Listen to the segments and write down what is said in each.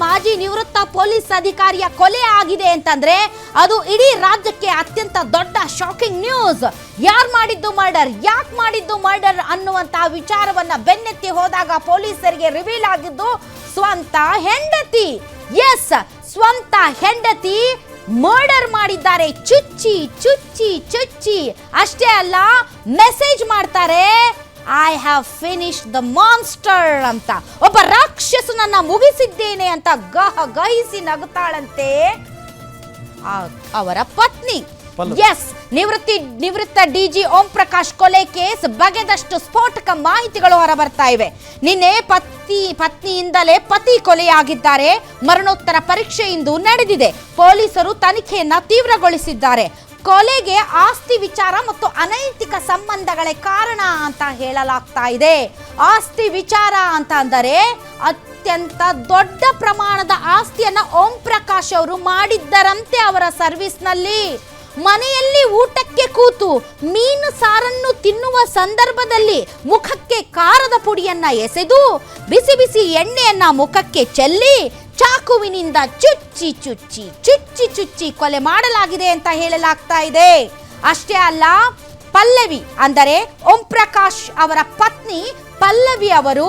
ಮಾಜಿ ನಿವೃತ್ತ ಪೊಲೀಸ್ ಅಧಿಕಾರಿಯ ಕೊಲೆ ಆಗಿದೆ ಅಂತಂದ್ರೆ ಅದು ಇಡೀ ರಾಜ್ಯಕ್ಕೆ ಅತ್ಯಂತ ದೊಡ್ಡ ಶಾಕಿಂಗ್ ನ್ಯೂಸ್. ಯಾರು ಮಾಡಿದ್ದು ಮರ್ಡರ್, ಯಾಕೆ ಮಾಡಿದ್ದು ಮರ್ಡರ್ ಅನ್ನುವಂತಹ ವಿಚಾರವನ್ನ ಬೆನ್ನತ್ತಿ ಹೋದಾಗ ಪೊಲೀಸರಿಗೆ ರಿವೀಲ್ ಆಗಿದ್ದು ಸ್ವಂತ ಹೆಂಡತಿ. ಎಸ್, ಸ್ವಂತ ಹೆಂಡತಿ ಮರ್ಡರ್ ಮಾಡಿದ್ದಾರೆ. ಚುಚ್ಚಿ ಚುಚ್ಚಿ ಚುಚ್ಚಿ. ಅಷ್ಟೇ ಅಲ್ಲ, ಮೆಸೇಜ್ ಮಾಡ್ತಾರೆ, I have finished the monster ಅಂತ. ಒಬ್ಬ ರಾಕ್ಷಸನನ್ನ ಮುಗಿಸಿದ್ದೇನೆ ಅಂತ ಗಹಿಸಿ ನಗುತ್ತಾಳಂತೆ ಅವರ ಪತ್ನಿ. ಎಸ್, ನಿವೃತ್ತ ಡಿಜಿ ಓಂ ಪ್ರಕಾಶ್ ಕೊಲೆ ಕೇಸ್ ಬಗೆದಷ್ಟು ಸ್ಫೋಟಕ ಮಾಹಿತಿಗಳು ಹೊರಬರ್ತಾ ಇವೆ. ನಿನ್ನೆ ಪತ್ನಿಯಿಂದಲೇ ಪತಿ ಕೊಲೆಯಾಗಿದ್ದಾರೆ. ಮರಣೋತ್ತರ ಪರೀಕ್ಷೆ ಇಂದು ನಡೆದಿದೆ. ಪೊಲೀಸರು ತನಿಖೆಯನ್ನ ತೀವ್ರಗೊಳಿಸಿದ್ದಾರೆ. ಕೊಲೆಗೆ ಆಸ್ತಿ ವಿಚಾರ ಮತ್ತು ಅನೈತಿಕ ಸಂಬಂಧಗಳೇ ಕಾರಣ ಅಂತ ಹೇಳಲಾಗ್ತಾ ಇದೆ. ಆಸ್ತಿ ವಿಚಾರ ಅಂತ ಅಂದರೆ ಅತ್ಯಂತ ದೊಡ್ಡ ಪ್ರಮಾಣದ ಆಸ್ತಿಯನ್ನ ಓಂ ಪ್ರಕಾಶ್ ಅವರು ಮಾಡಿದ್ದರಂತೆ ಅವರ ಸರ್ವಿಸ್ನಲ್ಲಿ. ಮನೆಯಲ್ಲಿ ಊಟಕ್ಕೆ ಕೂತು ಮೀನು ಸಾರನ್ನು ತಿನ್ನುವ ಸಂದರ್ಭದಲ್ಲಿ ಮುಖಕ್ಕೆ ಖಾರದ ಪುಡಿಯನ್ನ ಎಸೆದು ಬಿಸಿ ಬಿಸಿ ಎಣ್ಣೆಯನ್ನ ಮುಖಕ್ಕೆ ಚೆಲ್ಲಿ ಚಾಕುವಿನಿಂದ ಚುಚ್ಚಿ ಚುಚ್ಚಿ ಚುಚ್ಚಿ ಚುಚ್ಚಿ ಕೊಲೆ ಮಾಡಲಾಗಿದೆ ಅಂತ ಹೇಳಲಾಗ್ತಾ ಇದೆ. ಅಷ್ಟೇ ಅಲ್ಲ, ಪಲ್ಲವಿ ಅಂದರೆ ಓಂ ಪ್ರಕಾಶ್ ಅವರ ಪತ್ನಿ ಪಲ್ಲವಿ ಅವರು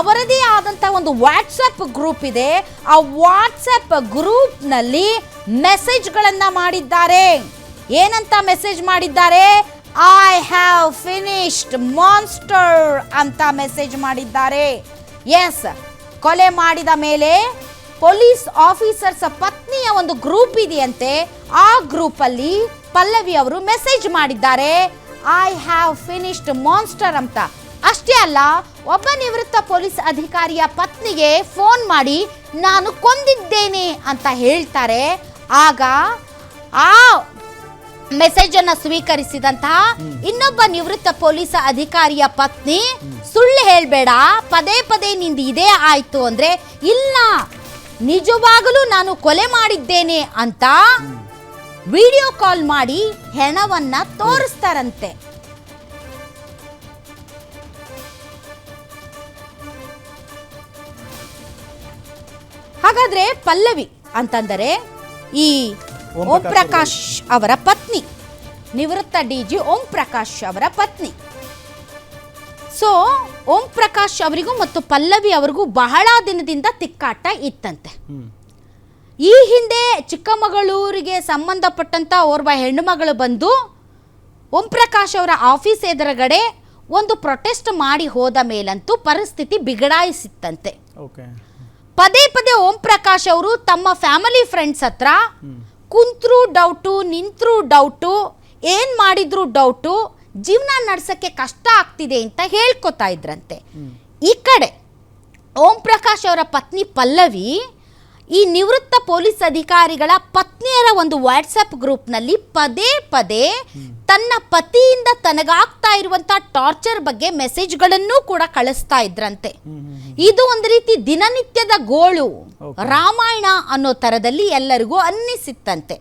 ಅವರದೇ ಆದಂತಹ ಒಂದು ವಾಟ್ಸಪ್ ಗ್ರೂಪ್ ಇದೆ. ಆ ವಾಟ್ಸಪ್ ಗ್ರೂಪ್ ನಲ್ಲಿ ಮೆಸೇಜ್ಗಳನ್ನ ಮಾಡಿದ್ದಾರೆ. ಏನಂತ ಮೆಸೇಜ್ ಮಾಡಿದ್ದಾರೆ? ಐ ಹ್ಯಾವ್ ಫಿನಿಶ್ಡ್ ಮಾನ್ಸ್ಟರ್ ಅಂತ ಮೆಸೇಜ್ ಮಾಡಿದ್ದಾರೆ. ಎಸ್, ಕೊಲೆ ಮಾಡಿದ ಮೇಲೆ ಪೊಲೀಸ್ ಆಫೀಸರ್ಸ್ ಪತ್ನಿಯ ಒಂದು ಗ್ರೂಪ್ ಇದೆಯಂತೆ. ಆ ಗ್ರೂಪ್ ಅಲ್ಲಿ ಪಲ್ಲವಿ ಅವರು ಮೆಸೇಜ್ ಮಾಡಿದ್ದಾರೆ, ಐ ಹ್ಯಾವ್ ಫಿನಿಶ್ಡ್ ಮಾನ್ಸ್ಟರ್ ಅಂತ. ಅಷ್ಟೇ ಅಲ್ಲ, ಒಬ್ಬ ನಿವೃತ್ತ ಪೊಲೀಸ್ ಅಧಿಕಾರಿಯ ಪತ್ನಿಗೆ ಫೋನ್ ಮಾಡಿ ನಾನು ಕೊಂದಿದ್ದೇನೆ ಅಂತ ಹೇಳ್ತಾರೆ. ಆಗ ಆ ಮೆಸೇಜ್ ಅನ್ನ ಸ್ವೀಕರಿಸಿದಂತಹ ಇನ್ನೊಬ್ಬ ನಿವೃತ್ತ ಪೊಲೀಸ್ ಅಧಿಕಾರಿಯ ಪತ್ನಿ, ಸುಳ್ಳು ಹೇಳ್ಬೇಡ, ಪದೇ ಪದೇ ನಿಂದ ಇದೇ ಆಯ್ತು ಅಂದ್ರೆ ಇಲ್ಲ, ನಿಜವಾಗಲೂ ನಾನು ಕೊಲೆ ಮಾಡಿದ್ದೇನೆ ಅಂತ ವಿಡಿಯೋ ಕಾಲ್ ಮಾಡಿ ಹೆಣವನ್ನ ತೋರಿಸ್ತಾರಂತೆ. ಹಾಗಾದ್ರೆ ಪಲ್ಲವಿ ಅಂತಂದರೆ ಈ ಓಂ ಪ್ರಕಾಶ್ ಅವರ ಪತ್ನಿ, ನಿವೃತ್ತ ಡಿಜಿ ಓಂ ಪ್ರಕಾಶ್ ಅವರ ಪತ್ನಿ. ಸೊ ಓಂ ಪ್ರಕಾಶ್ ಅವರಿಗೂ ಮತ್ತು ಪಲ್ಲವಿ ಅವರಿಗೂ ಬಹಳ ದಿನದಿಂದ ತಿಕ್ಕಾಟ ಇತ್ತಂತೆ. ಈ ಹಿಂದೆ ಚಿಕ್ಕಮಗಳೂರಿಗೆ ಸಂಬಂಧಪಟ್ಟಂತ ಓರ್ವ ಹೆಣ್ಣು ಮಗಳು ಬಂದು ಓಂ ಪ್ರಕಾಶ್ ಅವರ ಆಫೀಸ್ ಎದುರುಗಡೆ ಒಂದು ಪ್ರೊಟೆಸ್ಟ್ ಮಾಡಿ ಹೋದ ಮೇಲಂತೂ ಪರಿಸ್ಥಿತಿ ಬಿಗಡಾಯಿಸಿತ್ತಂತೆ. ಪದೇ ಪದೇ ಓಂ ಪ್ರಕಾಶ್ ಅವರು ತಮ್ಮ ಫ್ಯಾಮಿಲಿ ಫ್ರೆಂಡ್ಸ್ ಹತ್ರ ಕುಂತ್ರು ಡೌಟು, ನಿಂತ್ರು ಡೌಟು, ಏನ್ ಮಾಡಿದ್ರು ಡೌಟು, ಜೀವನ ನಡೆಸಕ್ಕೆ ಕಷ್ಟ ಆಗ್ತಿದೆ ಅಂತ ಹೇಳ್ಕೊತಾ ಇದ್ರಂತೆ. ಈ ಕಡೆ ಓಂ ಪ್ರಕಾಶ್ ಅವರ ಪತ್ನಿ ಪಲ್ಲವಿ ಈ ನಿವೃತ್ತ ಪೊಲೀಸ್ ಅಧಿಕಾರಿಗಳ ಪತ್ನಿಯರ ಒಂದು ವಾಟ್ಸಪ್ ಗ್ರೂಪ್ನಲ್ಲಿ ಪದೇ ಪದೇ ತನ್ನ ಪತಿಯಿಂದ ತನಗಾಗ್ತಾ ಇರುವಂತಹ ಟಾರ್ಚರ್ ಬಗ್ಗೆ ಮೆಸೇಜ್ಗಳನ್ನು ಕೂಡ ಕಳಿಸ್ತಾ ಇದ್ರಂತೆ. ಇದು ಒಂದು ರೀತಿ ದಿನನಿತ್ಯದ ಗೋಳು, ರಾಮಾಯಣ ಅನ್ನೋ ತರದಲ್ಲಿ ಎಲ್ಲರಿಗೂ ಅನ್ನಿಸಿತ್ತಂತೆ.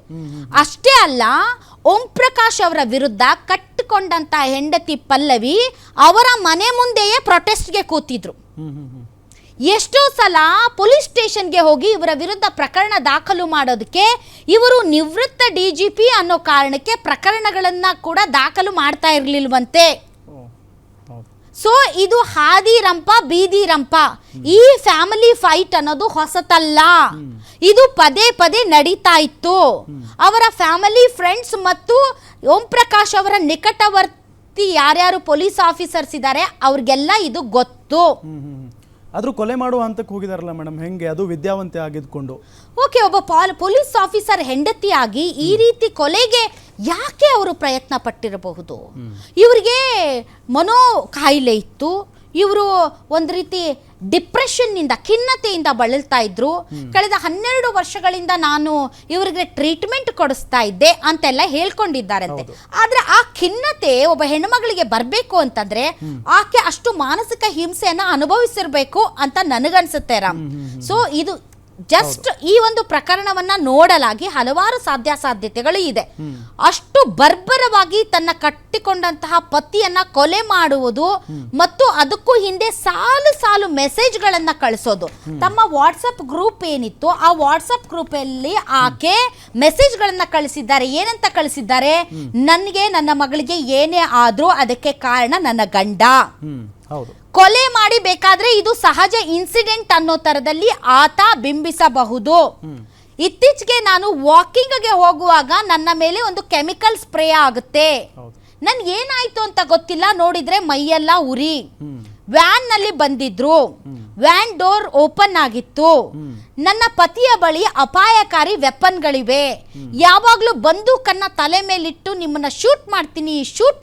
ಅಷ್ಟೇ ಅಲ್ಲ, ಓಂ ಪ್ರಕಾಶ್ ಅವರ ವಿರುದ್ಧ ಕಟ್ಟಿಕೊಂಡಂತ ಹೆಂಡತಿ ಪಲ್ಲವಿ ಅವರ ಮನೆ ಮುಂದೆಯೇ ಪ್ರೊಟೆಸ್ಟ್ಗೆ ಕೂತಿದ್ರು. ಎಷ್ಟೋ ಸಲ ಪೊಲೀಸ್ ಸ್ಟೇಷನ್ಗೆ ಹೋಗಿ ಇವರ ವಿರುದ್ಧ ಪ್ರಕರಣ ದಾಖಲು ಮಾಡೋದಕ್ಕೆ ಇವರು ನಿವೃತ್ತ ಡಿಜಿಪಿ ಅನ್ನೋ ಕಾರಣಕ್ಕೆ ಪ್ರಕರಣಗಳನ್ನ ಕೂಡ ದಾಖಲು ಮಾಡ್ತಾ ಇರಲಿಲ್ವಂತೆ. ಸೊ ಇದು ಹಾದಿ ರಂಪ ಬೀದಿ ರಂಪ. ಈ ಫ್ಯಾಮಿಲಿ ಫೈಟ್ ಅನ್ನೋದು ಹೊಸತಲ್ಲ, ಇದು ಪದೇ ಪದೇ ನಡೀತಾ ಇತ್ತು. ಅವರ ಫ್ಯಾಮಿಲಿ ಫ್ರೆಂಡ್ಸ್ ಮತ್ತು ಓಂ ಪ್ರಕಾಶ್ ಅವರ ನಿಕಟವರ್ತಿ ಯಾರ್ಯಾರು ಪೊಲೀಸ್ ಆಫೀಸರ್ಸ್ ಇದ್ದಾರೆ ಅವ್ರಿಗೆಲ್ಲ ಇದು ಗೊತ್ತು. ಆದ್ರೂ ಕೊಲೆ ಮಾಡುವ ಹಂತಕ್ಕೆ ಹೋಗಿದಾರಲ್ಲ ಮೇಡಮ್, ಹೆಂಗೆ ಅದು ವಿದ್ಯಾವಂತೆ ಆಗಿದ್ಕೊಂಡು? ಓಕೆ, ಒಬ್ಬ ಪೊಲೀಸ್ ಆಫೀಸರ್ ಹೆಂಡತಿಯಾಗಿ ಈ ರೀತಿ ಕೊಲೆಗೆ ಯಾಕೆ ಅವರು ಪ್ರಯತ್ನ ಪಟ್ಟಿರಬಹುದು? ಇವರಿಗೆ ಮನೋ ಕಾಯಿಲೆ ಇತ್ತು, ಇವರು ಒಂದು ರೀತಿ ಡಿಪ್ರೆಷನ್ನಿಂದ, ಖಿನ್ನತೆಯಿಂದ ಬಳಲ್ತಾ ಇದ್ರು. ಕಳೆದ 12 ವರ್ಷಗಳಿಂದ ನಾನು ಇವರಿಗೆ ಟ್ರೀಟ್ಮೆಂಟ್ ಕೊಡಿಸ್ತಾ ಇದ್ದೆ ಅಂತೆಲ್ಲ ಹೇಳ್ಕೊಂಡಿದ್ದಾರಂತೆ. ಆದ್ರೆ ಆ ಖಿನ್ನತೆ ಒಬ್ಬ ಹೆಣ್ಮಗಳಿಗೆ ಬರಬೇಕು ಅಂತಂದ್ರೆ ಆಕೆ ಅಷ್ಟು ಮಾನಸಿಕ ಹಿಂಸೆಯನ್ನ ಅನುಭವಿಸಿರ್ಬೇಕು ಅಂತ ನನಗನ್ಸುತ್ತೆ ರಾಮ್. ಸೊ ಇದು ಜಸ್ಟ್ ಈ ಒಂದು ಪ್ರಕರಣವನ್ನ ನೋಡಲಾಗಿ ಹಲವಾರು ಸಾಧ್ಯತೆಗಳು ಇದೆ. ಅಷ್ಟು ಬರ್ಬರವಾಗಿ ತನ್ನ ಕಟ್ಟಿಕೊಂಡಂತಹ ಪತಿಯನ್ನ ಕೊಲೆ ಮಾಡುವುದು ಮತ್ತು ಅದಕ್ಕೂ ಹಿಂದೆ ಸಾಲು ಸಾಲು ಮೆಸೇಜ್ಗಳನ್ನ ಕಳಿಸೋದು. ತಮ್ಮ ವಾಟ್ಸಪ್ ಗ್ರೂಪ್ ಏನಿತ್ತು ಆ ವಾಟ್ಸಪ್ ಗ್ರೂಪ್ ಅಲ್ಲಿ ಆಕೆ ಮೆಸೇಜ್ಗಳನ್ನ ಕಳಿಸಿದ್ದಾರೆ. ಏನಂತ ಕಳಿಸಿದ್ದಾರೆ? ನನಗೆ ನನ್ನ ಮಗಳಿಗೆ ಏನೇ ಆದ್ರೂ ಅದಕ್ಕೆ ಕಾರಣ ನನ್ನ ಗಂಡ. ಕೊಲೆ ಮಾಡಿ ಬೇಕಾದ್ರೆ ಇದು ಸಹಜ ಇನ್ಸಿಡೆಂಟ್ ಅನ್ನೋ ತರದಲ್ಲಿ ಆತ ಬಿಂಬಿಸಬಹುದು. ಇತ್ತೀಚೆಗೆ ನಾನು ವಾಕಿಂಗ್ಗೆ ಹೋಗುವಾಗ ನನ್ನ ಮೇಲೆ ಒಂದು ಕೆಮಿಕಲ್ ಸ್ಪ್ರೇ ಆಗುತ್ತೆ, ನನ್ಗೆ ಏನಾಯ್ತು ಅಂತ ಗೊತ್ತಿಲ್ಲ, ನೋಡಿದ್ರೆ ಮೈಯೆಲ್ಲ ಉರಿ. ವ್ಯಾನ್ ನಲ್ಲಿ ಬಂದಿದ್ರು, ವ್ಯಾನ್ ಡೋರ್ ಓಪನ್ ಆಗಿತ್ತು. ನನ್ನ ಪತಿಯ ಬಳಿ ಅಪಾಯಕಾರಿ ವೆಪನ್ಗಳಿವೆ. ಯಾವಾಗ್ಲೂ ಬಂದೂಕನ್ನ ತಲೆ ಮೇಲಿಟ್ಟು ನಿಮ್ಮನ್ನ ಶೂಟ್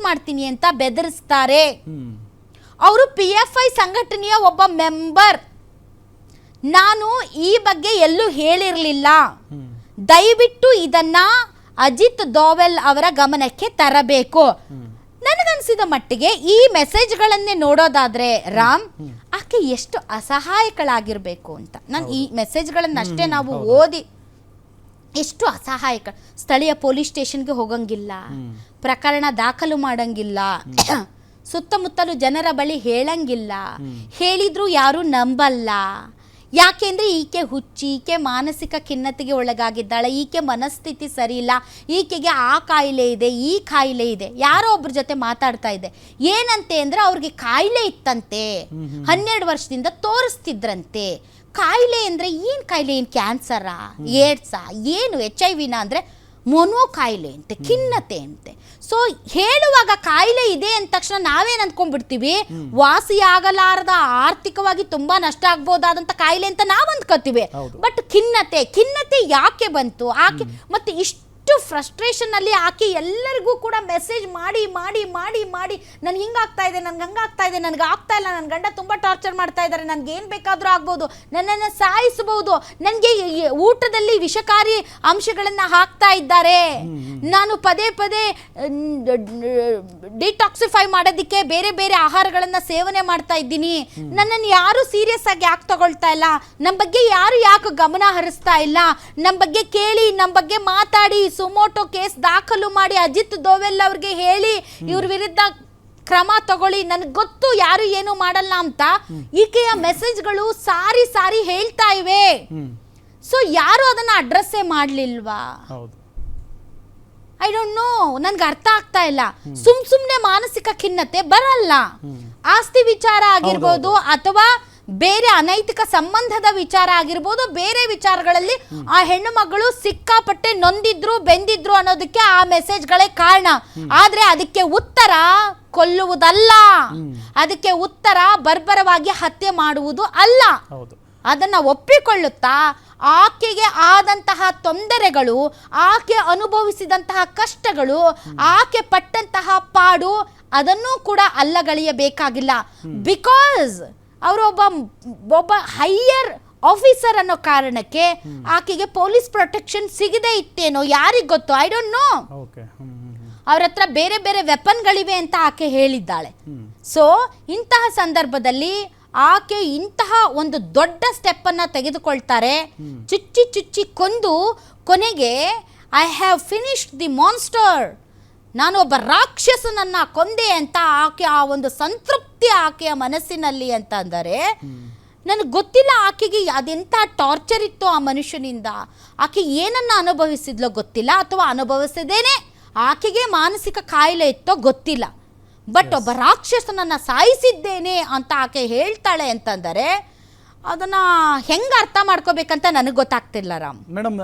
ಮಾಡ್ತೀನಿ ಅಂತ ಬೆದರಿಸ್ತಾರೆ. ಅವರು PFI ಸಂಘಟನೆಯ ಒಬ್ಬ ಮೆಂಬರ್. ನಾನು ಈ ಬಗ್ಗೆ ಎಲ್ಲೂ ಹೇಳಿರಲಿಲ್ಲ. ದಯವಿಟ್ಟು ಇದನ್ನ ಅಜಿತ್ ದೋವಲ್ ಅವರ ಗಮನಕ್ಕೆ ತರಬೇಕು. ನನಗನ್ಸಿದ ಮಟ್ಟಿಗೆ ಈ ಮೆಸೇಜ್ಗಳನ್ನೇ ನೋಡೋದಾದ್ರೆ ರಾಮ್, ಆಕೆ ಎಷ್ಟು ಅಸಹಾಯಕಳಾಗಿರ್ಬೇಕು ಅಂತ. ನಾನು ಈ ಮೆಸೇಜ್ಗಳನ್ನಷ್ಟೇ ನಾವು ಓದಿ ಎಷ್ಟು ಅಸಹಾಯಕ. ಸ್ಥಳೀಯ ಪೊಲೀಸ್ ಸ್ಟೇಷನ್ಗೆ ಹೋಗಂಗಿಲ್ಲ, ಪ್ರಕರಣ ದಾಖಲು ಮಾಡಂಗಿಲ್ಲ, ಸುತ್ತಮುತ್ತಲು ಜನರ ಬಳಿ ಹೇಳಂಗಿಲ್ಲ, ಹೇಳಿದ್ರು ಯಾರು ನಂಬಲ್ಲ. ಯಾಕೆಂದ್ರೆ ಈಕೆ ಹುಚ್ಚಿ, ಈಕೆ ಮಾನಸಿಕ ಖಿನ್ನತೆಗೆ ಒಳಗಾಗಿದ್ದಾಳೆ, ಈಕೆ ಮನಸ್ಥಿತಿ ಸರಿ ಇಲ್ಲ, ಈಕೆಗೆ ಆ ಕಾಯಿಲೆ ಇದೆ, ಈ ಕಾಯಿಲೆ ಇದೆ. ಯಾರೋ ಒಬ್ರ ಜೊತೆ ಮಾತಾಡ್ತಾ ಇದೆ. ಏನಂತೆ ಅಂದ್ರೆ ಅವ್ರಿಗೆ ಕಾಯಿಲೆ ಇತ್ತಂತೆ, 12 ವರ್ಷದಿಂದ ತೋರಿಸ್ತಿದ್ರಂತೆ. ಕಾಯಿಲೆ ಅಂದ್ರೆ ಏನ್ ಕಾಯಿಲೆ? ಏನ್ ಕ್ಯಾನ್ಸರಾ, ಏಡ್ಸಾ, ಏನು HIV ನ ಅಂದ್ರೆ ಮೊನೋ ಕಾಯಿಲೆ ಅಂತೆ, ಖಿನ್ನತೆ ಅಂತೆ. ಸೊ ಹೇಳುವಾಗ ಕಾಯಿಲೆ ಇದೆ ಅಂದ ತಕ್ಷಣ ನಾವೇನ್ ಅಂದ್ಕೊಂಡ್ಬಿಡ್ತೀವಿ, ವಾಸಿ ಆಗಲಾರದ ಆರ್ಥಿಕವಾಗಿ ತುಂಬಾ ನಷ್ಟ ಆಗ್ಬೋದಾದಂತ ಕಾಯಿಲೆ ಅಂತ ನಾವ್ ಅಂದ್ಕೋತೀವಿ. ಬಟ್ ಖಿನ್ನತೆ ಯಾಕೆ ಬಂತು ಆಕೆ? ಮತ್ತೆ ಇಷ್ಟು ಫ್ರಸ್ಟ್ರೇಷನ್ ಅಲ್ಲಿ ಆಕೆ ಎಲ್ಲರಿಗೂ ಕೂಡ ಮೆಸೇಜ್ ಮಾಡಿ ಮಾಡಿ ಮಾಡಿ ಮಾಡಿ ನನ್ಗೆ ಹಿಂಗಾಗ್ತಾ ಇದೆ, ನನ್ಗೆ ಹಂಗಾಗ್ತಾ ಇದೆ, ನನಗೆ ಆಗ್ತಾ ಇಲ್ಲ, ನನ್ನ ಗಂಡ ತುಂಬಾ ಟಾರ್ಚರ್ ಮಾಡ್ತಾ ಇದ್ದಾರೆ, ನನ್ಗೆ ಏನ್ ಬೇಕಾದ್ರೂ ಆಗ್ಬೋದು, ನನ್ನನ್ನು ಸಾಯಿಸಬಹುದು, ನನಗೆ ಊಟದಲ್ಲಿ ವಿಷಕಾರಿ ಅಂಶಗಳನ್ನ ಹಾಕ್ತಾ ಇದ್ದಾರೆ, ನಾನು ಪದೇ ಡಿಟಾಕ್ಸಿಫೈ ಮಾಡೋದಕ್ಕೆ ಬೇರೆ ಬೇರೆ ಆಹಾರಗಳನ್ನ ಸೇವನೆ ಮಾಡ್ತಾ ಇದ್ದೀನಿ, ನನ್ನನ್ನು ಯಾರು ಸೀರಿಯಸ್ ಆಗಿ ಯಾಕೆ ತಗೊಳ್ತಾ ಇಲ್ಲ, ನಮ್ಮ ಬಗ್ಗೆ ಯಾರು ಯಾಕೆ ಗಮನ ಹರಿಸ್ತಾ ಇಲ್ಲ, ನಮ್ಮ ಬಗ್ಗೆ ಕೇಳಿ, ನಮ್ಮ ಬಗ್ಗೆ ಮಾತಾಡಿ, ಸುಮೋಟೋ ಕೇಸ್ ದಾಖಲು ಮಾಡಿ ಅಜಿತ್ ದೋವೆಲ್ ಅವ್ರಿಗೆ ಹೇಳಿ ಇವ್ರ ವಿರುದ್ಧ ಕ್ರಮ ತಗೊಳ್ಳಿ, ನನಗೆ ಗೊತ್ತು ಯಾರು ಏನು ಮಾಡಲ್ಲ ಅಂತ ಈಕೆಯ ಮೆಸೇಜ್ಗಳು ಸಾರಿ ಹೇಳ್ತಾ ಇವೆ. ಸೊ ಯಾರು ಅದನ್ನ ಅಡ್ರೆಸ್ಸೇ ಮಾಡ್ಲಿಲ್ವಾ? ಐ ಡೋಂಟ್ ನೋ, ನನ್ಗೆ ಅರ್ಥ ಆಗ್ತಾ ಇಲ್ಲ. ಸುಮ್ನೆ ಮಾನಸಿಕ ಖಿನ್ನತೆ ಬರಲ್ಲ. ಆಸ್ತಿ ವಿಚಾರ ಆಗಿರ್ಬೋದು ಅಥವಾ ಬೇರೆ ಅನೈತಿಕ ಸಂಬಂಧದ ವಿಚಾರ ಆಗಿರ್ಬೋದು, ಬೇರೆ ವಿಚಾರಗಳಲ್ಲಿ ಆ ಹೆಣ್ಣು ಮಗಳು ಸಿಕ್ಕಾಪಟ್ಟೆ ನೊಂದಿದ್ರು ಬೆಂದಿದ್ರು ಅನ್ನೋದಕ್ಕೆ ಆ ಮೆಸೇಜ್ಗಳೇ ಕಾರಣ. ಆದ್ರೆ ಅದಕ್ಕೆ ಉತ್ತರ ಕೊಲ್ಲುವುದಲ್ಲ, ಅದಕ್ಕೆ ಉತ್ತರ ಬರ್ಬರವಾಗಿ ಹತ್ಯೆ ಮಾಡುವುದು ಅಲ್ಲ. ಅದನ್ನ ಒಪ್ಪಿಕೊಳ್ಳುತ್ತಾ ಆಕೆಗೆ ಆದಂತಹ ತೊಂದರೆಗಳು, ಆಕೆ ಅನುಭವಿಸಿದಂತಹ ಕಷ್ಟಗಳು, ಆಕೆ ಪಟ್ಟಂತಹ ಪಾಡು ಅದನ್ನೂ ಕೂಡ ಅಲ್ಲಗಳೆಯಬೇಕಾಗಿಲ್ಲ. ಬಿಕಾಸ್ ಅವರು ಒಬ್ಬ ಹೈಯರ್ ಆಫೀಸರ್ ಅನ್ನೋ ಕಾರಣಕ್ಕೆ ಆಕೆಗೆ ಪೊಲೀಸ್ ಪ್ರೊಟೆಕ್ಷನ್ ಸಿಗದೆ ಇತ್ತೇನೋ, ಯಾರಿಗ್ ಗೊತ್ತು, ಐ ಡೋಂಟ್ ನೋ. ಅವ್ರ ಹತ್ರ ಬೇರೆ ಬೇರೆ ವೆಪನ್ಗಳಿವೆ ಅಂತ ಆಕೆ ಹೇಳಿದ್ದಾಳೆ. ಸೊ ಇಂತಹ ಸಂದರ್ಭದಲ್ಲಿ ಆಕೆ ಇಂತಹ ಒಂದು ದೊಡ್ಡ ಸ್ಟೆಪ್ ಅನ್ನ ತೆಗೆದುಕೊಳ್ತಾರೆ. ಚುಚ್ಚಿ ಕೊಂದು ಕೊನೆಗೆ I have finished the monster, ನಾನು ಒಬ್ಬ ರಾಕ್ಷಸನನ್ನ ಕೊಂದೆ ಅಂತ ಆಕೆ ಆ ಒಂದು ಸಂತೃಪ್ತಿ ಆಕೆಯ ಮನಸ್ಸಿನಲ್ಲಿ ಅಂತ ಅಂದರೆ, ನನಗೆ ಗೊತ್ತಿಲ್ಲ ಆಕೆಗೆ ಅದೆಂಥ ಟಾರ್ಚರ್ ಇತ್ತು ಆ ಮನುಷ್ಯನಿಂದ, ಆಕೆ ಏನನ್ನ ಅನುಭವಿಸಿದ್ಲೋ ಗೊತ್ತಿಲ್ಲ, ಅಥವಾ ಅನುಭವಿಸದೇನೆ ಆಕೆಗೆ ಮಾನಸಿಕ ಕಾಯಿಲೆ ಇತ್ತೋ ಗೊತ್ತಿಲ್ಲ. ಬಟ್ ಒಬ್ಬ ರಾಕ್ಷಸನನ್ನ ಸಾಯಿಸಿದ್ದೇನೆ ಅಂತ ಆಕೆ ಹೇಳ್ತಾಳೆ ಅಂತಂದರೆ ಅದನ್ನ ಹೆಂಗೆ ಅರ್ಥ ಮಾಡ್ಕೋಬೇಕಂತ ನನಗೆ ಗೊತ್ತಾಗ್ತಿಲ್ಲ ರಾಮ್. ಮೇಡಮ್